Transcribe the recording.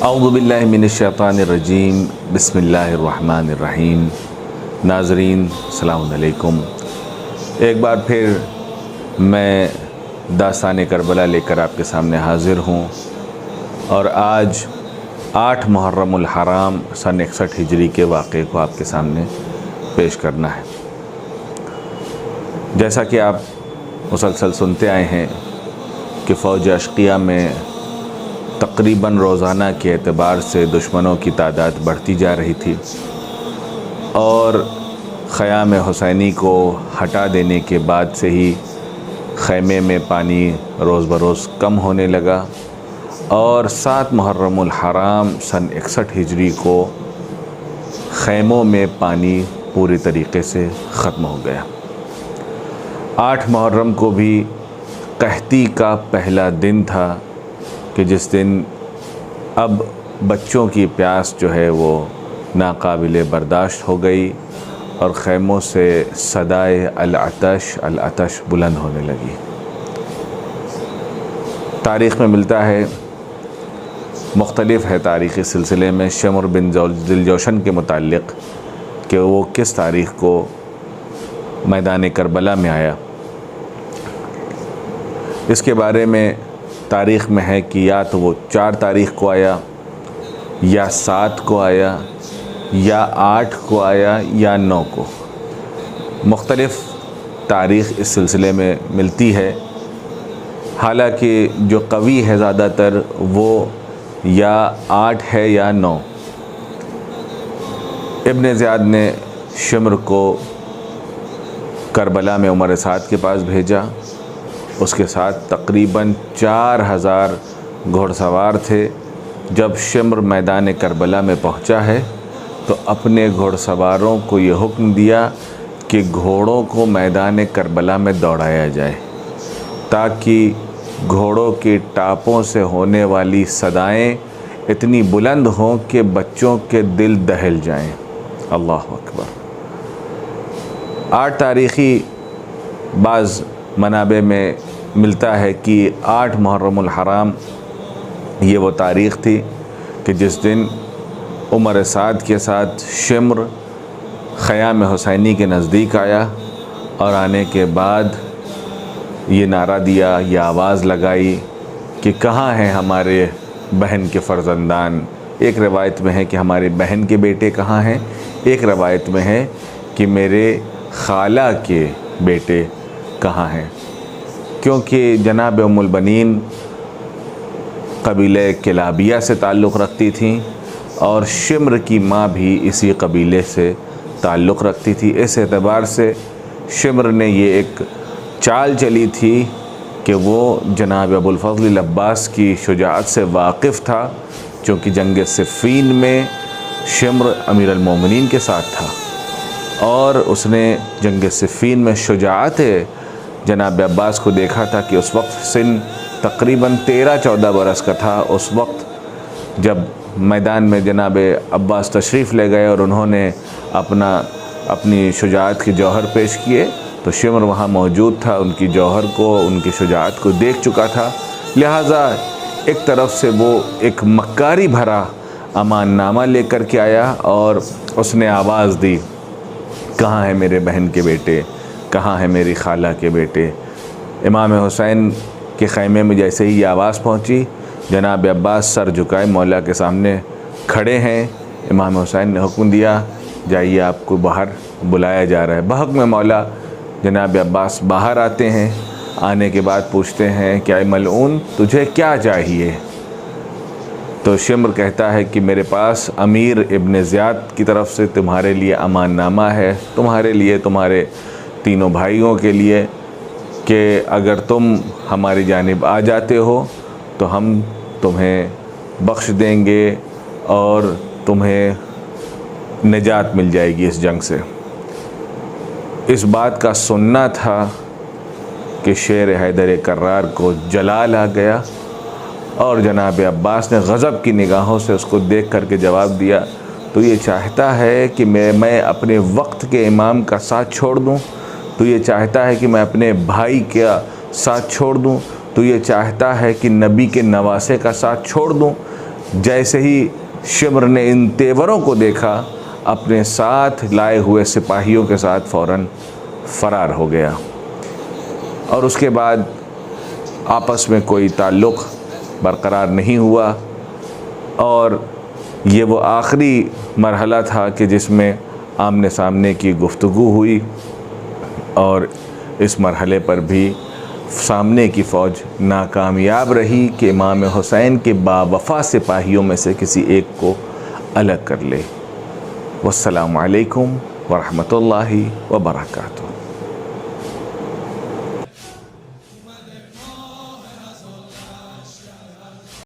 اعوذ باللہ من الشیطان الرجیم، بسم اللہ الرحمن الرحیم۔ ناظرین السلام علیکم۔ ایک بار پھر میں داستان کربلا لے کر آپ کے سامنے حاضر ہوں، اور آج 8 محرم الحرام سن 61 ہجری کے واقعے کو آپ کے سامنے پیش کرنا ہے۔ جیسا کہ آپ مسلسل سنتے آئے ہیں کہ فوج اشقیہ میں تقریباً روزانہ کے اعتبار سے دشمنوں کی تعداد بڑھتی جا رہی تھی، اور خیام حسینی کو ہٹا دینے کے بعد سے ہی خیمے میں پانی روز بروز کم ہونے لگا، اور 7 محرم الحرام سن 61 ہجری کو خیموں میں پانی پوری طریقے سے ختم ہو گیا۔ 8 محرم کو بھی قحطی کا پہلا دن تھا کہ جس دن اب بچوں کی پیاس جو ہے وہ ناقابل برداشت ہو گئی، اور خیموں سے صدائے العطش العطش بلند ہونے لگی۔ تاریخ میں ملتا ہے، مختلف ہے تاریخی سلسلے میں، شمر بن دلجوشن کے متعلق کہ وہ کس تاریخ کو میدان کربلا میں آیا۔ اس کے بارے میں تاریخ میں ہے کہ یا تو وہ 4 تاریخ کو آیا، یا 7 کو آیا، یا 8 کو آیا، یا 9 کو۔ مختلف تاریخ اس سلسلے میں ملتی ہے، حالانکہ جو قوی ہے زیادہ تر وہ یا 8 ہے یا 9۔ ابن زیاد نے شمر کو کربلا میں عمر سعد کے پاس بھیجا، اس کے ساتھ تقریباً 4000 گھوڑ سوار تھے۔ جب شمر میدان کربلا میں پہنچا ہے تو اپنے گھوڑ سواروں کو یہ حکم دیا کہ گھوڑوں کو میدان کربلا میں دوڑایا جائے، تاکہ گھوڑوں کی ٹاپوں سے ہونے والی صدائیں اتنی بلند ہوں کہ بچوں کے دل دہل جائیں۔ اللہ اکبر۔ 8 تاریخی بعض منابع میں ملتا ہے کہ 8 محرم الحرام یہ وہ تاریخ تھی کہ جس دن عمر سعد کے ساتھ شمر خیام حسینی کے نزدیک آیا، اور آنے کے بعد یہ نعرہ دیا، یہ آواز لگائی کہ کہاں ہیں ہمارے بہن کے فرزندان۔ ایک روایت میں ہے کہ ہمارے بہن کے بیٹے کہاں ہیں، ایک روایت میں ہے کہ میرے خالہ کے بیٹے کہاں ہیں، کیونکہ جناب ام البنین قبیلہ کلابیہ سے تعلق رکھتی تھیں، اور شمر کی ماں بھی اسی قبیلے سے تعلق رکھتی تھی۔ اس اعتبار سے شمر نے یہ ایک چال چلی تھی کہ وہ جناب ابو الفضل العباس کی شجاعت سے واقف تھا، چونکہ جنگ صفین میں شمر امیر المومنین کے ساتھ تھا، اور اس نے جنگ صفین میں شجاعت جناب عباس کو دیکھا تھا کہ اس وقت سن تقریباً 13-14 برس کا تھا۔ اس وقت جب میدان میں جناب عباس تشریف لے گئے اور انہوں نے اپنی شجاعت کے جوہر پیش کیے، تو شمر وہاں موجود تھا، ان کی جوہر کو، ان کی شجاعت کو دیکھ چکا تھا، لہٰذا ایک طرف سے وہ ایک مکاری بھرا امان نامہ لے کر کے آیا، اور اس نے آواز دی، کہاں ہے میرے بہن کے بیٹے، کہاں ہے میری خالہ کے بیٹے۔ امام حسین کے خیمے میں جیسے ہی یہ آواز پہنچی، جناب عباس سر جھکائے مولا کے سامنے کھڑے ہیں۔ امام حسین نے حکم دیا، جائیے آپ کو باہر بلایا جا رہا ہے۔ بحکم مولا جناب عباس باہر آتے ہیں، آنے کے بعد پوچھتے ہیں کہ اے ملعون تجھے کیا چاہیے؟ تو شمر کہتا ہے کہ میرے پاس امیر ابن زیاد کی طرف سے تمہارے لیے امان نامہ ہے، تمہارے لیے، تمہارے تینوں بھائیوں کے لیے، کہ اگر تم ہماری جانب آ جاتے ہو تو ہم تمہیں بخش دیں گے اور تمہیں نجات مل جائے گی اس جنگ سے۔ اس بات کا سننا تھا کہ شیر حیدر کرار کو جلال آ گیا، اور جناب عباس نے غضب کی نگاہوں سے اس کو دیکھ کر کے جواب دیا، تو یہ چاہتا ہے کہ میں اپنے وقت کے امام کا ساتھ چھوڑ دوں، تو یہ چاہتا ہے کہ میں اپنے بھائی کا ساتھ چھوڑ دوں، تو یہ چاہتا ہے کہ نبی کے نواسے کا ساتھ چھوڑ دوں۔ جیسے ہی شمر نے ان تیوروں کو دیکھا، اپنے ساتھ لائے ہوئے سپاہیوں کے ساتھ فوراً فرار ہو گیا، اور اس کے بعد آپس میں کوئی تعلق برقرار نہیں ہوا، اور یہ وہ آخری مرحلہ تھا کہ جس میں آمنے سامنے کی گفتگو ہوئی، اور اس مرحلے پر بھی سامنے کی فوج ناکامیاب رہی کہ امام حسین کے باوفا سپاہیوں میں سے کسی ایک کو الگ کر لے۔ والسلام علیکم ورحمۃ اللہ وبرکاتہ۔